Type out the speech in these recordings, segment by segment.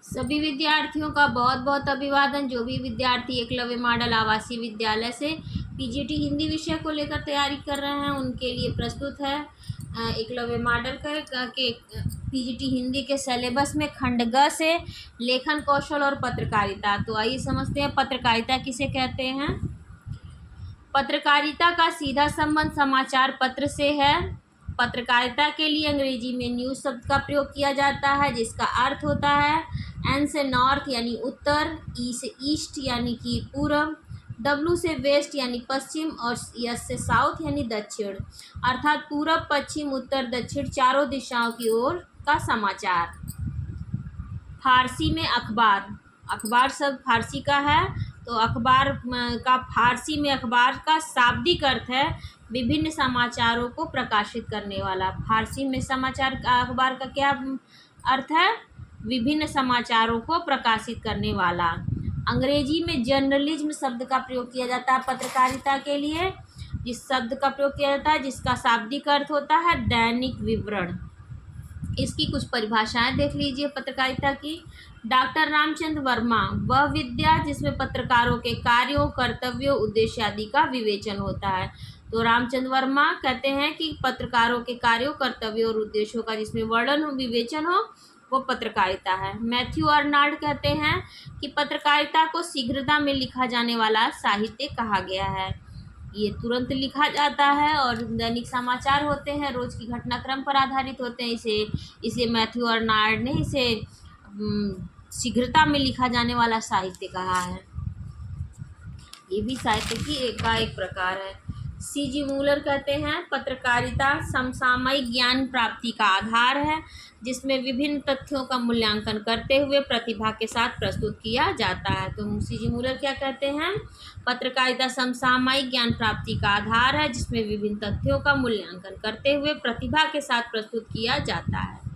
सभी विद्यार्थियों का बहुत बहुत अभिवादन। जो भी विद्यार्थी एकलव्य मॉडल आवासीय विद्यालय से पीजीटी हिंदी विषय को लेकर तैयारी कर रहे हैं उनके लिए प्रस्तुत है एकलव्य मॉडल के पीजीटी हिंदी के सिलेबस में खंड ग से लेखन कौशल और पत्रकारिता। तो आइए समझते हैं पत्रकारिता किसे कहते हैं। पत्रकारिता का सीधा संबंध समाचार पत्र से है। पत्रकारिता के लिए अंग्रेजी में न्यूज़ शब्द का प्रयोग किया जाता है, जिसका अर्थ होता है एन से नॉर्थ यानी उत्तर, ई से ईस्ट यानी कि पूर्व, डब्ल्यू से वेस्ट यानी पश्चिम और एस से साउथ यानी दक्षिण, अर्थात पूरब, पश्चिम, उत्तर, दक्षिण चारों दिशाओं की ओर का समाचार। फारसी में अखबार, अखबार शब्द फारसी का है, तो अखबार का फारसी में अखबार का शाब्दिक अर्थ है विभिन्न समाचारों को प्रकाशित करने वाला। फारसी में समाचार का अखबार का क्या अर्थ है? विभिन्न समाचारों को प्रकाशित करने वाला। अंग्रेजी में जर्नलिज्म शब्द का प्रयोग किया जाता है पत्रकारिता के लिए, जिस शब्द का प्रयोग किया जाता है जिसका शाब्दिक अर्थ होता है दैनिक विवरण। इसकी कुछ परिभाषाएं देख लीजिए पत्रकारिता की। डॉक्टर रामचंद्र वर्मा वह विद्या जिसमें पत्रकारों के कार्यों, कर्तव्यों, उद्देश्य आदि का विवेचन होता है। तो रामचंद्र वर्मा कहते हैं कि पत्रकारों के कार्यों, कर्तव्यों और उद्देश्यों का जिसमें वर्णन हो, विवेचन हो, वो पत्रकारिता है। मैथ्यू अर्नाल्ड कहते हैं कि पत्रकारिता को शीघ्रता में लिखा जाने वाला साहित्य कहा गया है। ये तुरंत लिखा जाता है और दैनिक समाचार होते हैं, रोज की घटनाक्रम पर आधारित होते हैं। इसे मैथ्यू अर्नाल्ड ने इसे शीघ्रता में लिखा जाने वाला साहित्य कहा है। ये भी साहित्य की एक प्रकार है। सीजी मूलर कहते हैं पत्रकारिता समसामयिक ज्ञान प्राप्ति का आधार है, जिसमें विभिन्न तथ्यों का मूल्यांकन करते हुए प्रतिभा के साथ प्रस्तुत किया जाता है। तो सीजी मूलर क्या कहते हैं? पत्रकारिता समसामयिक ज्ञान प्राप्ति का आधार है, जिसमें विभिन्न तथ्यों का मूल्यांकन करते हुए प्रतिभा के साथ प्रस्तुत किया जाता है।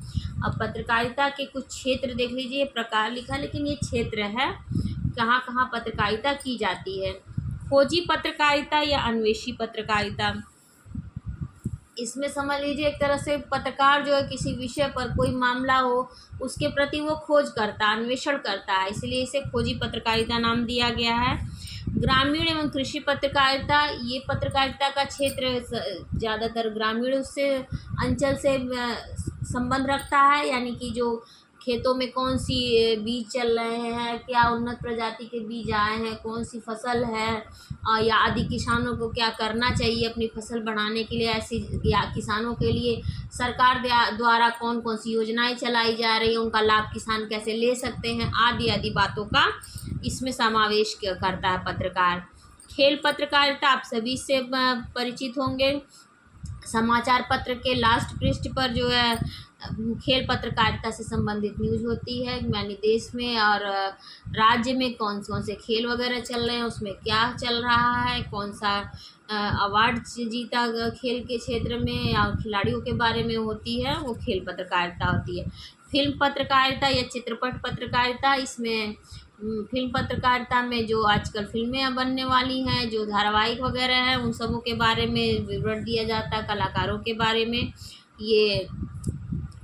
अब पत्रकारिता के कुछ क्षेत्र देख लीजिए, प्रकार लिखा, लेकिन ये क्षेत्र है कहाँ कहाँ पत्रकारिता की जाती है। खोजी पत्रकारिता या अन्वेषी पत्रकारिता, इसमें समझ लीजिए एक तरह से पत्रकार जो है किसी विषय पर कोई मामला हो उसके प्रति वो खोज करता है, अन्वेषण करता है, इसलिए इसे खोजी पत्रकारिता नाम दिया गया है। ग्रामीण एवं कृषि पत्रकारिता, ये पत्रकारिता का क्षेत्र ज़्यादातर ग्रामीण उससे अंचल से संबंध रखता है, यानी कि जो खेतों में कौन सी बीज चल रहे हैं, क्या उन्नत प्रजाति के बीज आए हैं, कौन सी फसल है, या आदि किसानों को क्या करना चाहिए अपनी फसल बढ़ाने के लिए, ऐसी या किसानों के लिए सरकार द्वारा कौन कौन सी योजनाएं चलाई जा रही हैं, उनका लाभ किसान कैसे ले सकते हैं, आदि आदि बातों का इसमें समावेश करता है पत्रकार। खेल पत्रकारिता आप सभी से परिचित होंगे। समाचार पत्र के लास्ट पृष्ठ पर जो है खेल पत्रकारिता से संबंधित न्यूज़ होती है, यानी देश में और राज्य में कौन कौन से खेल वगैरह चल रहे हैं, उसमें क्या चल रहा है, कौन सा अवार्ड जीता खेल के क्षेत्र में या खिलाड़ियों के बारे में होती है, वो खेल पत्रकारिता होती है। फिल्म पत्रकारिता या चित्रपट पत्रकारिता, इसमें फिल्म पत्रकारिता में जो आजकल फिल्में बनने वाली हैं, जो धारावाहिक वगैरह हैं, उन सबों के बारे में विवरण दिया जाता है, कलाकारों के बारे में। ये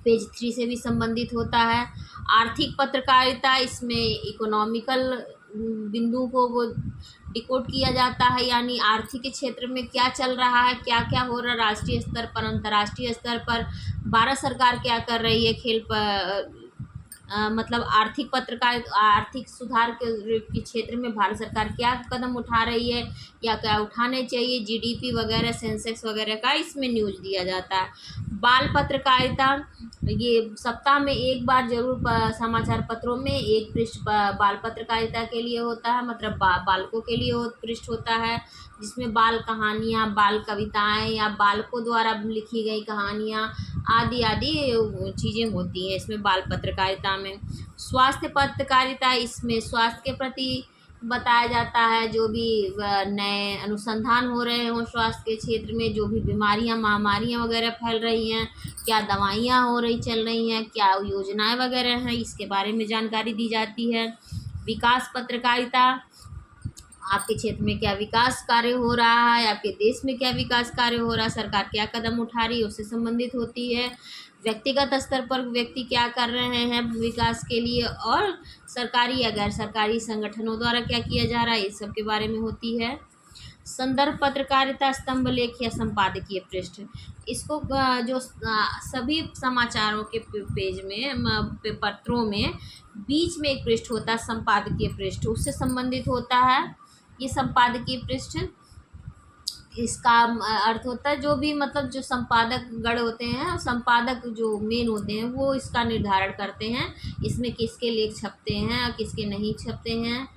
पेज 3 से भी संबंधित होता है। आर्थिक पत्रकारिता, इसमें इकोनॉमिकल बिंदु को वो डिकोड किया जाता है, यानी आर्थिक के क्षेत्र में क्या चल रहा है, क्या क्या हो रहा है राष्ट्रीय स्तर पर, अंतर्राष्ट्रीय स्तर पर, भारत सरकार क्या कर रही है खेल पर, मतलब आर्थिक पत्रकारिता, आर्थिक सुधार के क्षेत्र में भारत सरकार क्या कदम उठा रही है या क्या उठाने चाहिए, जीडीपी वगैरह, सेंसेक्स वगैरह का इसमें न्यूज़ दिया जाता है। बाल पत्रकारिता, ये सप्ताह में एक बार जरूर समाचार पत्रों में एक पृष्ठ बाल पत्रकारिता के लिए होता है, मतलब बालकों के लिए पृष्ठ होता है, जिसमें बाल कहानियाँ, बाल कविताएं या बालकों द्वारा लिखी गई कहानियाँ आदि आदि चीज़ें होती हैं इसमें बाल पत्रकारिता में। स्वास्थ्य पत्रकारिता, इसमें स्वास्थ्य के प्रति बताया जाता है, जो भी नए अनुसंधान हो रहे हों स्वास्थ्य के क्षेत्र में, जो भी बीमारियां, महामारियां वगैरह फैल रही हैं, क्या दवाइयां हो रही चल रही हैं, क्या योजनाएं वगैरह हैं, इसके बारे में जानकारी दी जाती है। विकास पत्रकारिता, आपके क्षेत्र में क्या विकास कार्य हो रहा है, आपके देश में क्या विकास कार्य हो रहा है, सरकार क्या कदम उठा रही है, उससे संबंधित होती है। व्यक्तिगत स्तर पर व्यक्ति क्या कर रहे हैं विकास के लिए, और सरकारी या गैर सरकारी संगठनों द्वारा क्या किया जा रहा है, इस सब के बारे में होती है। संदर्भ पत्रकारिता स्तंभ लेख या संपादकीय पृष्ठ, इसको सभी समाचारों के पेज में पत्रों में बीच में एक पृष्ठ होता है संपादकीय पृष्ठ, उससे संबंधित होता है ये संपादकीय पृष्ठ। इसका अर्थ होता है जो भी मतलब जो संपादक गण होते हैं, संपादक जो मेन होते हैं वो इसका निर्धारण करते हैं इसमें किसके लेख छपते हैं और किसके नहीं छपते हैं,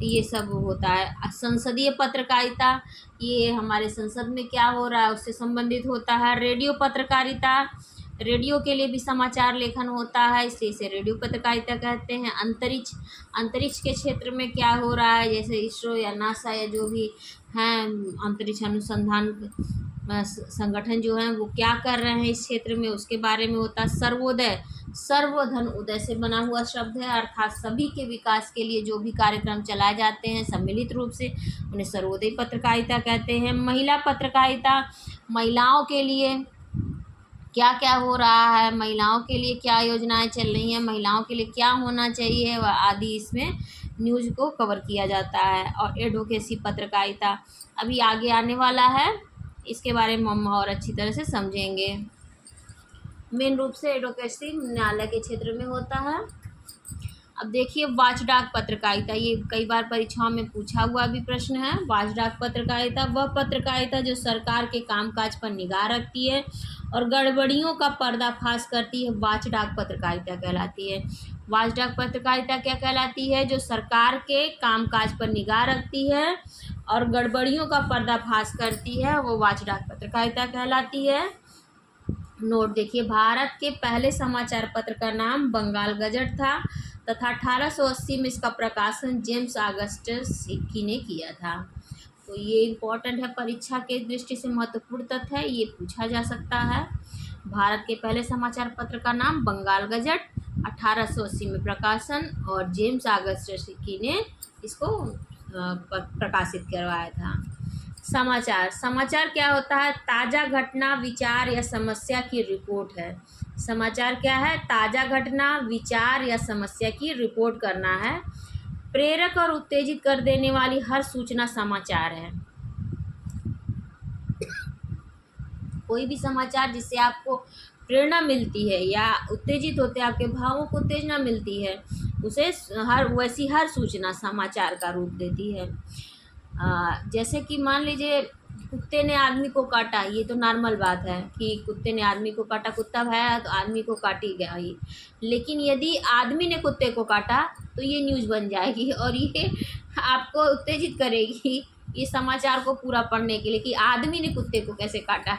ये सब होता है। संसदीय पत्रकारिता, ये हमारे संसद में क्या हो रहा है उससे संबंधित होता है। रेडियो पत्रकारिता, रेडियो के लिए भी समाचार लेखन होता है, इसलिए इसे रेडियो पत्रकारिता कहते हैं। अंतरिक्ष, अंतरिक्ष के क्षेत्र में क्या हो रहा है, जैसे इसरो या नासा या जो भी हैं अंतरिक्ष अनुसंधान संगठन जो हैं वो क्या कर रहे हैं इस क्षेत्र में, उसके बारे में होता है। सर्वोदय, सर्वधन उदय से बना हुआ शब्द है, अर्थात सभी के विकास के लिए जो भी कार्यक्रम चलाए जाते हैं सम्मिलित रूप से उन्हें सर्वोदय पत्रकारिता कहते हैं। महिला पत्रकारिता, महिलाओं के लिए क्या क्या हो रहा है, महिलाओं के लिए क्या योजनाएं चल रही हैं, महिलाओं के लिए क्या होना चाहिए आदि इसमें न्यूज़ को कवर किया जाता है। और एडवोकेसी पत्रकारिता अभी आगे आने वाला है, इसके बारे में हम और अच्छी तरह से समझेंगे। मेन रूप से एडवोकेसी न्यायालय के क्षेत्र में होता है। अब देखिए वाचडाक पत्रकारिता, ये कई बार परीक्षाओं में पूछा हुआ भी प्रश्न है। वाचडाक पत्रकारिता वह पत्रकारिता जो सरकार के कामकाज पर निगाह रखती है और गड़बड़ियों का पर्दाफाश करती है, वाचडाक पत्रकारिता कहलाती है। वाचडाक पत्रकारिता क्या कहलाती है, जो सरकार के कामकाज पर निगाह रखती है और गड़बड़ियों का पर्दाफाश करती है, वो वाचडाक पत्रकारिता कहलाती है। नोट देखिए, भारत के पहले समाचार पत्र का नाम बंगाल गजट था तथा 1880 में इसका प्रकाशन जेम्स ऑगस्टस हिक्की ने किया था। तो ये इम्पोर्टेंट है, परीक्षा के दृष्टि से महत्वपूर्ण तथ्य है, ये पूछा जा सकता है। भारत के पहले समाचार पत्र का नाम बंगाल गजट, 1880 में प्रकाशन, और जेम्स ऑगस्टस हिक्की ने इसको प्रकाशित करवाया था। समाचार, समाचार क्या होता है, ताज़ा घटना, विचार या समस्या की रिपोर्ट है। समाचार क्या है, ताज़ा घटना, विचार या समस्या की रिपोर्ट करना है। प्रेरक और उत्तेजित कर देने वाली हर सूचना समाचार है। कोई भी समाचार जिससे आपको प्रेरणा मिलती है या उत्तेजित होते हैं, आपके भावों को उत्तेजना मिलती है, उसे वैसी हर सूचना समाचार का रूप देती है। जैसे कि मान लीजिए कुत्ते ने आदमी को काटा, ये तो नॉर्मल बात है कि कुत्ते ने आदमी को काटा, कुत्ता भया तो आदमी को काट ही गया ही। लेकिन यदि आदमी ने कुत्ते को काटा तो ये न्यूज़ बन जाएगी और ये आपको उत्तेजित करेगी ये समाचार को पूरा पढ़ने के लिए कि आदमी ने कुत्ते को कैसे काटा।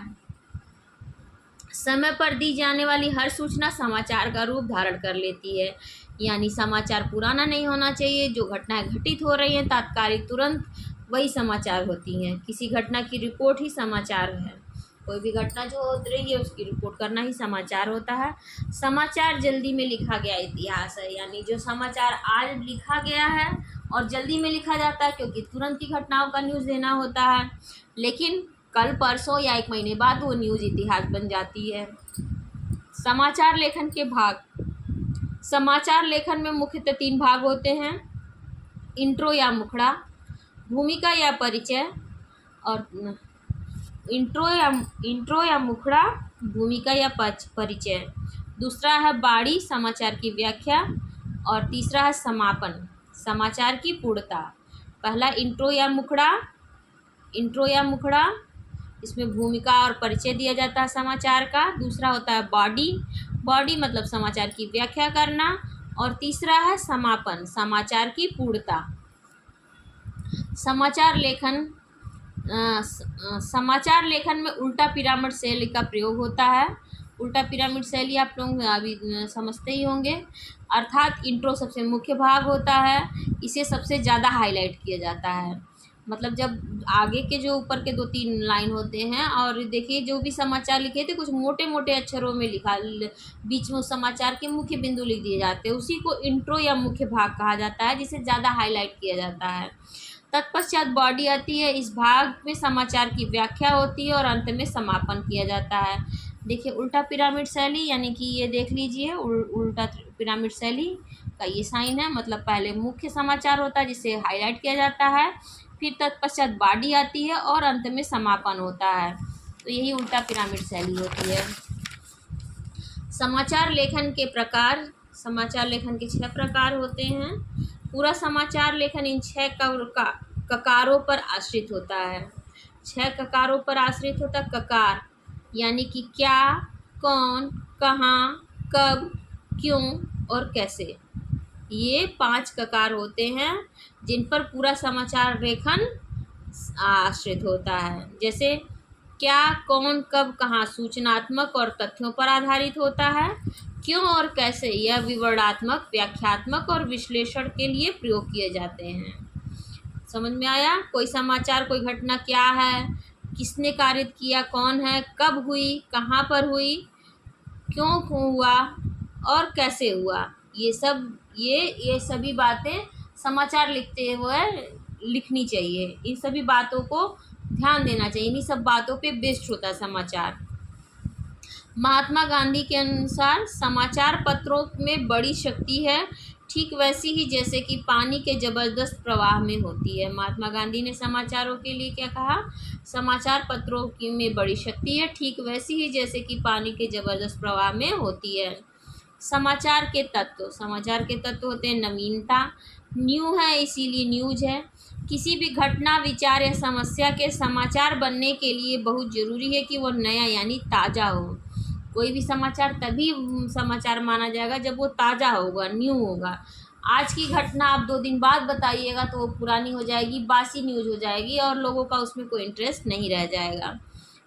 समय पर दी जाने वाली हर सूचना समाचार का रूप धारण कर लेती है, यानी समाचार पुराना नहीं होना चाहिए। जो घटनाएं घटित हो रही हैं तात्कालिक तुरंत वही समाचार होती हैं। किसी घटना की रिपोर्ट ही समाचार है। कोई भी घटना जो हो रही है उसकी रिपोर्ट करना ही समाचार होता है। समाचार जल्दी में लिखा गया इतिहास है, यानी जो समाचार आज लिखा गया है और जल्दी में लिखा जाता है क्योंकि तुरंत की घटनाओं का न्यूज़ देना होता है, लेकिन कल परसों या एक महीने बाद वो न्यूज़ इतिहास बन जाती है। समाचार लेखन के भाग, समाचार लेखन में मुख्यतः 3 भाग होते हैं, इंट्रो या मुखड़ा, भूमिका या परिचय, और इंट्रो या मुखड़ा, भूमिका या परिचय। दूसरा है बाड़ी, समाचार की व्याख्या, और तीसरा है समापन, समाचार की पूर्णता। पहला इंट्रो या मुखड़ा, इंट्रो या मुखड़ा, इसमें भूमिका और परिचय दिया जाता है समाचार का। दूसरा होता है बॉडी, बॉडी मतलब समाचार की व्याख्या करना, और तीसरा है समापन, समाचार की पूर्णता। समाचार लेखन, समाचार लेखन में उल्टा पिरामिड शैली का प्रयोग होता है। उल्टा पिरामिड शैली आप लोग अभी समझते ही होंगे, अर्थात इंट्रो सबसे मुख्य भाग होता है, इसे सबसे ज़्यादा हाईलाइट किया जाता है। मतलब जब आगे के जो ऊपर के 2-3 लाइन होते हैं, और देखिए जो भी समाचार लिखे थे कुछ मोटे मोटे अक्षरों में लिखा, बीच में उस समाचार के मुख्य बिंदु लिख दिए जाते हैं, उसी को इंट्रो या मुख्य भाग कहा जाता है, जिसे ज़्यादा हाईलाइट किया जाता है। तत्पश्चात बॉडी आती है, इस भाग में समाचार की व्याख्या होती है और अंत में समापन किया जाता है। देखिए उल्टा पिरामिड शैली, यानी कि ये देख लीजिए उल्टा पिरामिड शैली का ये साइन है। मतलब पहले मुख्य समाचार होता है जिसे हाईलाइट किया जाता है, फिर तत्पश्चात बॉडी आती है और अंत में समापन होता है। तो यही उल्टा पिरामिड शैली होती है। समाचार लेखन के प्रकार, समाचार लेखन के 6 प्रकार होते हैं। पूरा समाचार लेखन इन 6 ककारों पर आश्रित होता है। 6 ककारों पर आश्रित होता है। ककार यानी कि क्या, कौन, कहाँ, कब, क्यों और कैसे। ये 5 ककार होते हैं जिन पर पूरा समाचार लेखन आश्रित होता है। जैसे क्या, कौन, कब, कहाँ सूचनात्मक और तथ्यों पर आधारित होता है। क्यों और कैसे यह विवरणात्मक, व्याख्यात्मक और विश्लेषण के लिए प्रयोग किए जाते हैं। समझ में आया? कोई समाचार, कोई घटना क्या है, किसने कारित किया, कौन है, कब हुई, कहाँ पर हुई, क्यों हुआ और कैसे हुआ, ये सभी बातें समाचार लिखते हुए लिखनी चाहिए। इन सभी बातों को ध्यान देना चाहिए। इन्हीं सब बातों पे बेस्ड होता है समाचार। महात्मा गांधी के अनुसार समाचार पत्रों में बड़ी शक्ति है, ठीक वैसी ही जैसे कि पानी के जबरदस्त प्रवाह में होती है। महात्मा गांधी ने समाचारों के लिए क्या कहा? समाचार पत्रों की में बड़ी शक्ति है, ठीक वैसी ही जैसे कि पानी के जबरदस्त प्रवाह में होती है। समाचार के तत्व, समाचार के तत्व होते हैं नवीनता, न्यू है इसीलिए न्यूज है। किसी भी घटना, विचार या समस्या के समाचार बनने के लिए बहुत ज़रूरी है कि वह नया यानी ताज़ा हो। कोई भी समाचार तभी समाचार माना जाएगा जब वो ताज़ा होगा, न्यू होगा। आज की घटना आप 2 दिन बाद बताइएगा तो वो पुरानी हो जाएगी, बासी न्यूज़ हो जाएगी और लोगों का उसमें कोई इंटरेस्ट नहीं रह जाएगा।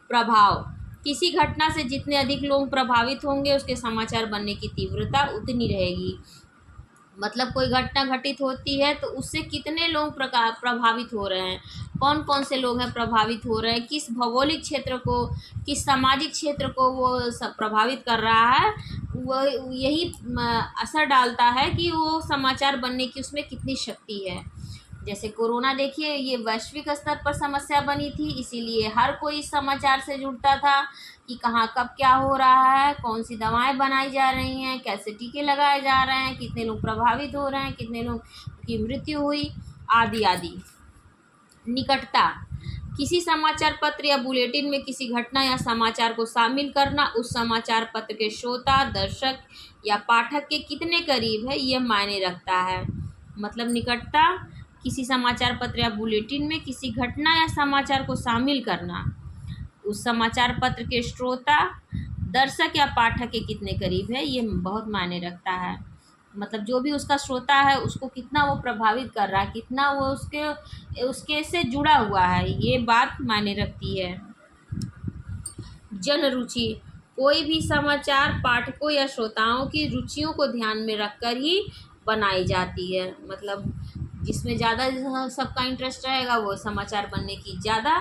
प्रभाव, किसी घटना से जितने अधिक लोग प्रभावित होंगे उसके समाचार बनने की तीव्रता उतनी रहेगी। मतलब कोई घटना घटित होती है तो उससे कितने लोग प्रभावित हो रहे हैं, कौन कौन से लोग हैं प्रभावित हो रहे हैं, किस भौगोलिक क्षेत्र को, किस सामाजिक क्षेत्र को वो सब प्रभावित कर रहा है, वो यही असर डालता है कि वो समाचार बनने की उसमें कितनी शक्ति है। जैसे कोरोना देखिए, ये वैश्विक स्तर पर समस्या बनी थी, इसीलिए हर कोई इस समाचार से जुड़ता था कि कहाँ कब क्या हो रहा है, कौन सी दवाएं बनाई जा रही हैं, कैसे टीके लगाए जा रहे हैं, कितने लोग प्रभावित हो रहे हैं, कितने लोग की मृत्यु हुई, आदि आदि। निकटता, किसी समाचार पत्र या बुलेटिन में किसी घटना या समाचार को शामिल करना उस समाचार पत्र के श्रोता, दर्शक या पाठक के कितने करीब है, यह मायने रखता है। मतलब निकटता, किसी समाचार पत्र या बुलेटिन में किसी घटना या समाचार को शामिल करना उस समाचार पत्र के श्रोता, दर्शक या पाठक के कितने करीब है, ये बहुत मायने रखता है। मतलब जो भी उसका श्रोता है उसको कितना वो प्रभावित कर रहा है, कितना वो उसके से जुड़ा हुआ है, ये बात मायने रखती है। जन रुचि, कोई भी समाचार पाठकों या श्रोताओं की रुचियों को ध्यान में रखकर ही बनाई जाती है। मतलब जिसमें ज़्यादा सबका इंटरेस्ट रहेगा वो समाचार बनने की ज़्यादा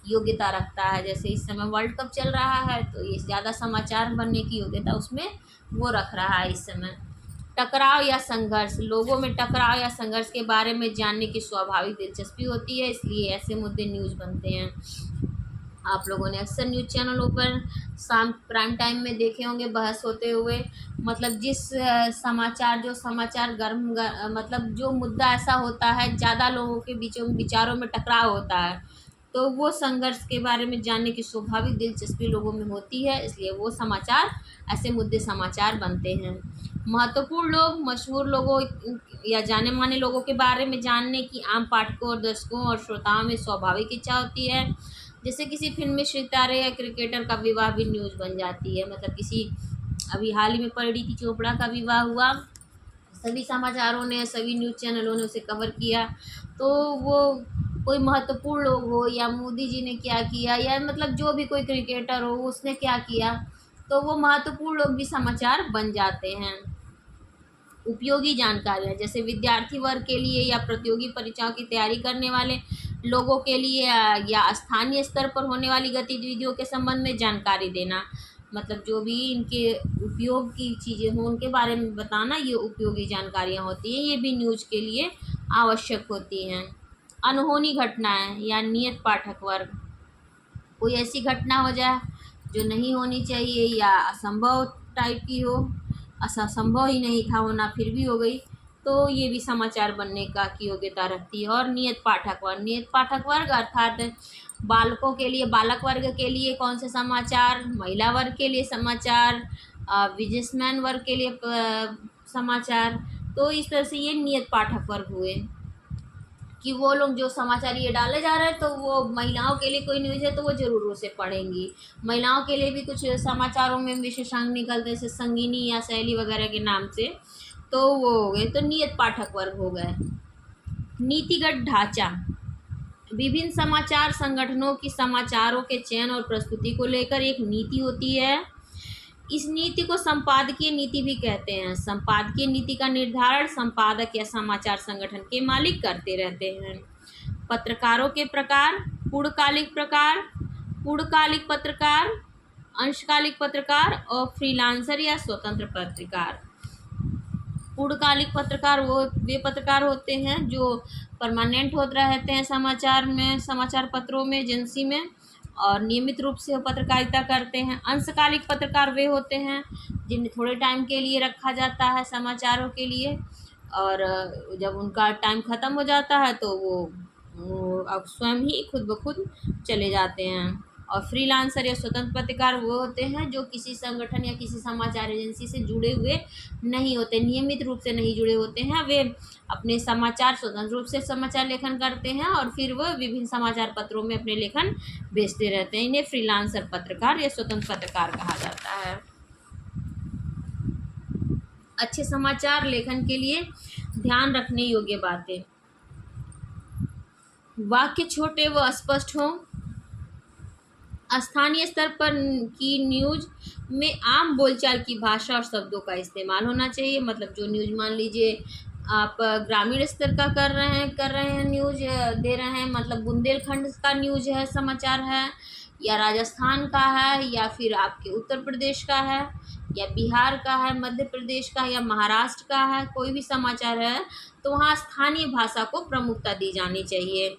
योग्यता रखता है। जैसे इस समय वर्ल्ड कप चल रहा है तो ये ज़्यादा समाचार बनने की योग्यता उसमें वो रख रहा है इस समय। टकराव या संघर्ष, लोगों में टकराव या संघर्ष के बारे में जानने की स्वाभाविक दिलचस्पी होती है, इसलिए ऐसे मुद्दे न्यूज़ बनते हैं। आप लोगों ने अक्सर न्यूज़ चैनलों पर शाम प्राइम टाइम में देखे होंगे बहस होते हुए। मतलब जो समाचार मतलब जो मुद्दा ऐसा होता है, ज़्यादा लोगों के विचारों में टकराव होता है, तो वो संघर्ष के बारे में जानने की स्वाभाविक दिलचस्पी लोगों में होती है, इसलिए वो समाचार, ऐसे मुद्दे समाचार बनते हैं। महत्वपूर्ण लोग, मशहूर लोगों या जाने माने लोगों के बारे में जानने की आम पाठकों और दर्शकों और श्रोताओं में स्वाभाविक इच्छा होती है। जैसे किसी फिल्मी सितारे या क्रिकेटर का विवाह भी न्यूज़ बन जाती है। मतलब अभी हाल ही में परिणीति चोपड़ा का विवाह हुआ, सभी समाचारों ने, सभी न्यूज़ चैनलों ने उसे कवर किया। तो वो कोई महत्वपूर्ण लोग हो या मोदी जी ने क्या किया या मतलब जो भी कोई क्रिकेटर हो उसने क्या किया, तो वो महत्वपूर्ण लोग भी समाचार बन जाते हैं। उपयोगी जानकारियाँ, जैसे विद्यार्थी वर्ग के लिए या प्रतियोगी परीक्षाओं की तैयारी करने वाले लोगों के लिए या स्थानीय स्तर पर होने वाली गतिविधियों के संबंध में जानकारी देना। मतलब जो भी इनके उपयोग की चीज़ें हों उनके बारे में बताना, ये उपयोगी जानकारियाँ होती हैं, ये भी न्यूज़ के लिए आवश्यक होती हैं। अनहोनी घटनाएं या नियत पाठक वर्ग, कोई ऐसी घटना हो जाए जो नहीं होनी चाहिए या असंभव टाइप की हो, असंभव ही नहीं था होना फिर भी हो गई, तो ये भी समाचार बनने की योग्यता रखती है। और नियत पाठक वर्ग अर्थात बालकों के लिए, बालक वर्ग के लिए कौन से समाचार, महिला वर्ग के लिए समाचार, बिजनेसमैन वर्ग के लिए समाचार। तो इस तरह से ये नियत पाठक वर्ग हुए कि वो लोग जो समाचार ये डाले जा रहे हैं तो वो महिलाओं के लिए कोई न्यूज़ है तो वो ज़रूर उसे पढ़ेंगी। महिलाओं के लिए भी कुछ समाचारों में विशेषांक निकलते जैसे संगीनी या शैली वगैरह के नाम से, तो वो हो गए, तो नियत पाठक वर्ग हो गए। नीतिगत ढांचा, विभिन्न समाचार संगठनों की समाचारों के चयन और प्रस्तुति को लेकर एक नीति होती है। इस नीति को संपादकीय नीति भी कहते हैं। संपादकीय नीति का निर्धारण संपादक या समाचार संगठन के मालिक करते रहते हैं। पत्रकारों के प्रकार, पूर्णकालिक पत्रकार, अंशकालिक पत्रकार और फ्रीलांसर या स्वतंत्र पत्रकार। पूर्णकालिक पत्रकार वो वे पत्रकार होते हैं जो परमानेंट होते रहते हैं समाचार पत्रों में, एजेंसी में, और नियमित रूप से पत्रकारिता करते हैं। अंशकालिक पत्रकार वे होते हैं जिन्हें थोड़े टाइम के लिए रखा जाता है समाचारों के लिए, और जब उनका टाइम ख़त्म हो जाता है तो वो अब स्वयं ही खुद ब खुद चले जाते हैं। और फ्रीलांसर या स्वतंत्र पत्रकार वो होते हैं जो किसी संगठन या किसी समाचार एजेंसी से जुड़े हुए नहीं होते, नियमित रूप से नहीं जुड़े होते हैं। वे अपने समाचार स्वतंत्र रूप से समाचार लेखन करते हैं और फिर वो विभिन्न समाचार पत्रों में अपने लेखन भेजते रहते हैं। इन्हें फ्रीलांसर पत्रकार या स्वतंत्र पत्रकार कहा जाता है। अच्छे समाचार लेखन के लिए ध्यान रखने योग्य बातें, वाक्य छोटे व स्पष्ट हों। स्थानीय स्तर पर की न्यूज़ में आम बोलचाल की भाषा और शब्दों का इस्तेमाल होना चाहिए। मतलब जो न्यूज़ मान लीजिए आप ग्रामीण स्तर का कर रहे हैं न्यूज़ दे रहे हैं, मतलब बुंदेलखंड का न्यूज़ है, समाचार है, या राजस्थान का है, या फिर आपके उत्तर प्रदेश का है, या बिहार का है, मध्य प्रदेश का, या महाराष्ट्र का है, कोई भी समाचार है तो वहाँ स्थानीय भाषा को प्रमुखता दी जानी चाहिए।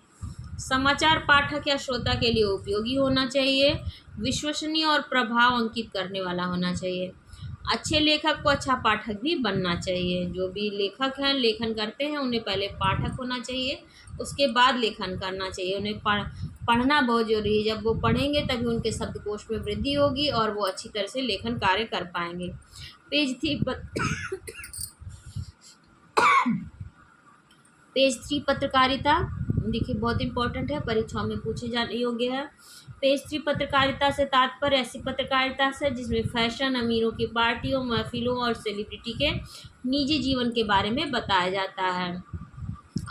समाचार पाठक या श्रोता के लिए उपयोगी होना चाहिए, विश्वसनीय और प्रभाव अंकित करने वाला होना चाहिए। अच्छे लेखक को अच्छा पाठक भी बनना चाहिए। जो भी लेखक हैं, लेखन करते हैं, उन्हें पहले पाठक होना चाहिए, उसके बाद लेखन करना चाहिए। उन्हें पढ़ना बहुत जरूरी है। जब वो पढ़ेंगे तभी उनके शब्दकोश में वृद्धि होगी और वो अच्छी तरह से लेखन कार्य कर पाएंगे। पेज 3 पत्रकारिता, देखिए बहुत इंपॉर्टेंट है, परीक्षाओं में पूछे जाने योग्य है। पेज 3 पत्रकारिता से तात्पर्य ऐसी पत्रकारिता से जिसमें फैशन, अमीरों की पार्टियों, महफिलों और सेलिब्रिटी के निजी जीवन के बारे में बताया जाता है।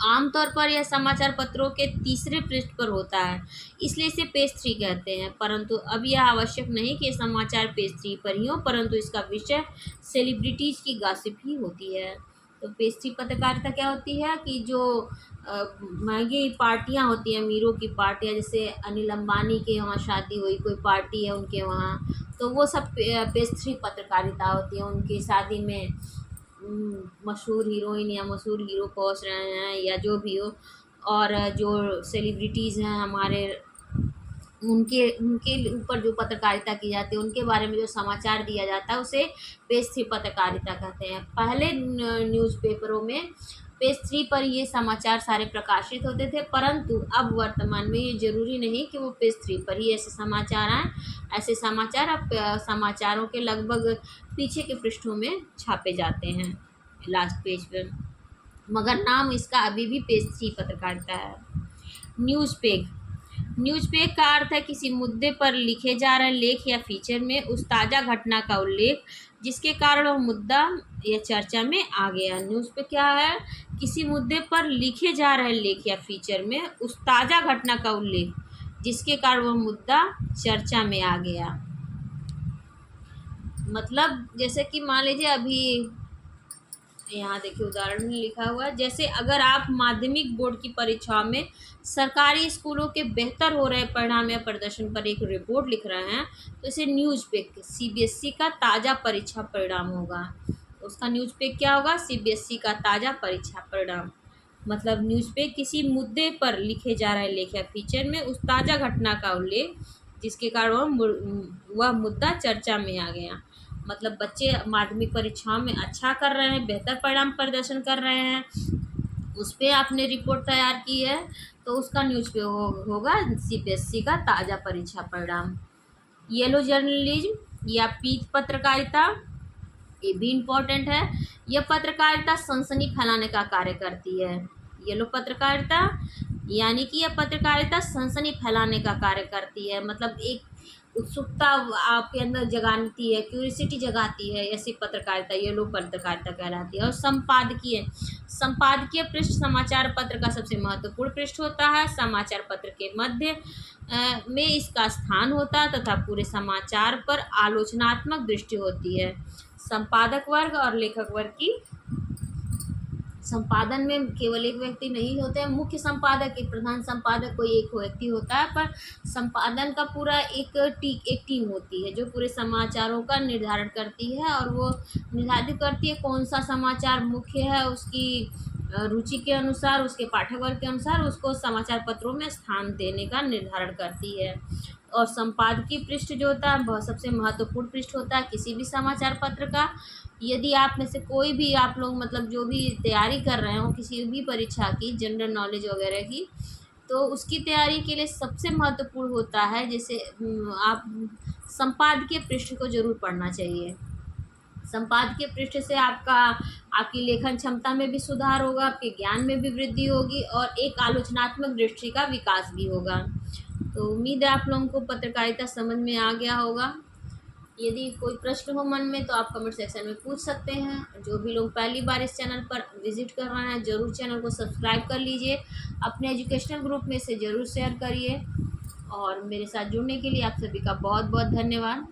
आमतौर पर यह समाचार पत्रों के तीसरे पृष्ठ पर होता है, इसलिए इसे पेज 3 कहते हैं। परंतु अब यह आवश्यक नहीं कि समाचार पेज 3 पर ही हो, परंतु इसका विषय सेलिब्रिटीज़ की गॉसिप ही होती है। तो पेज 3 पत्रकारिता क्या होती है कि जो महंगी पार्टियां होती हैं, अमीरों की पार्टियां, जैसे अनिल अंबानी के वहाँ शादी हुई, कोई पार्टी है उनके वहाँ, तो वो सब पेज 3 पत्रकारिता होती है। उनकी शादी में मशहूर हीरोइन या मशहूर हीरो पहुंच रहे हैं या जो भी हो, और जो सेलिब्रिटीज़ हैं हमारे, उनके उनके ऊपर जो पत्रकारिता की जाती है, उनके बारे में जो समाचार दिया जाता है, उसे पेज 3 पत्रकारिता कहते हैं। पहले न्यूज़पेपरों में पेज 3 पर ये समाचार सारे प्रकाशित होते थे, परंतु अब वर्तमान में ये ज़रूरी नहीं कि वो पेज 3 पर ही ऐसे समाचार आएँ। ऐसे समाचार अब समाचारों के लगभग पीछे के पृष्ठों में छापे जाते हैं, लास्ट पेज पर, मगर नाम इसका अभी भी पेज 3 पत्रकारिता है। न्यूज़पेग का अर्थ है किसी मुद्दे पर लिखे जा रहे लेख या फीचर में उस ताज़ा घटना का उल्लेख जिसके कारण वह मुद्दा या चर्चा में आ गया। न्यूज़पेग क्या है? किसी मुद्दे पर लिखे जा रहे लेख या फीचर में उस ताज़ा घटना का उल्लेख जिसके कारण वह मुद्दा चर्चा में आ गया। मतलब जैसे कि मान लीजिए अभी यहाँ देखिए उदाहरण में लिखा हुआ है, जैसे अगर आप माध्यमिक बोर्ड की परीक्षाओं में सरकारी स्कूलों के बेहतर हो रहे परिणाम या प्रदर्शन पर एक रिपोर्ट लिख रहे हैं तो इसे न्यूज़पेग, सीबीएसई का ताज़ा परीक्षा परिणाम होगा। उसका न्यूज़पेग क्या होगा? सीबीएसई का ताज़ा परीक्षा परिणाम। मतलब न्यूज़पेग किसी मुद्दे पर लिखे जा रहे लेख या फीचर में उस ताज़ा घटना का उल्लेख जिसके कारण वह मुद्दा चर्चा में आ गया। मतलब बच्चे माध्यमिक परीक्षाओं में अच्छा कर रहे हैं, बेहतर परिणाम प्रदर्शन कर रहे हैं, उस पर आपने रिपोर्ट तैयार की है, तो उसका न्यूज़ पे होगा CPSC का ताज़ा परीक्षा परिणाम। येलो जर्नलिज्म या पीत पत्रकारिता, ये भी इम्पोर्टेंट है। यह पत्रकारिता सनसनी फैलाने का कार्य करती है। येलो पत्रकारिता यानी कि यह पत्रकारिता सनसनी फैलाने का कार्य करती है, मतलब एक उत्सुकता आपके अंदर जगाती है, क्यूरियोसिटी जगाती है, ऐसी पत्रकारिता येलो पत्रकारिता कहलाती है। और संपादकीय पृष्ठ समाचार पत्र का सबसे महत्वपूर्ण पृष्ठ होता है। समाचार पत्र के मध्य में इसका स्थान होता है तथा पूरे समाचार पर आलोचनात्मक दृष्टि होती है। संपादक वर्ग और लेखक वर्ग की संपादन में केवल एक व्यक्ति नहीं होते हैं, मुख्य संपादक, एक प्रधान संपादक कोई एक व्यक्ति होता है, पर संपादन का पूरा एक टीम होती है जो पूरे समाचारों का निर्धारण करती है, और वो निर्धारित करती है कौन सा समाचार मुख्य है, उसकी रुचि के अनुसार, उसके पाठक वर्ग के अनुसार उसको समाचार पत्रों में स्थान देने का निर्धारण करती है। और संपादकीय पृष्ठ जो होता है वह सबसे महत्वपूर्ण पृष्ठ होता है किसी भी समाचार पत्र का। यदि आप में से कोई भी, आप लोग मतलब जो भी तैयारी कर रहे हो किसी भी परीक्षा की, जनरल नॉलेज वगैरह की, तो उसकी तैयारी के लिए सबसे महत्वपूर्ण होता है जैसे आप संपादकीय पृष्ठ को ज़रूर पढ़ना चाहिए। संपादकीय पृष्ठ से आपकी लेखन क्षमता में भी सुधार होगा, आपके ज्ञान में भी वृद्धि होगी, और एक आलोचनात्मक दृष्टि का विकास भी होगा। तो उम्मीद है आप लोगों को पत्रकारिता समझ में आ गया होगा। यदि कोई प्रश्न हो मन में तो आप कमेंट सेक्शन में पूछ सकते हैं। जो भी लोग पहली बार इस चैनल पर विजिट कर रहे हैं ज़रूर चैनल को सब्सक्राइब कर लीजिए, अपने एजुकेशनल ग्रुप में से ज़रूर शेयर करिए, और मेरे साथ जुड़ने के लिए आप सभी का बहुत बहुत धन्यवाद।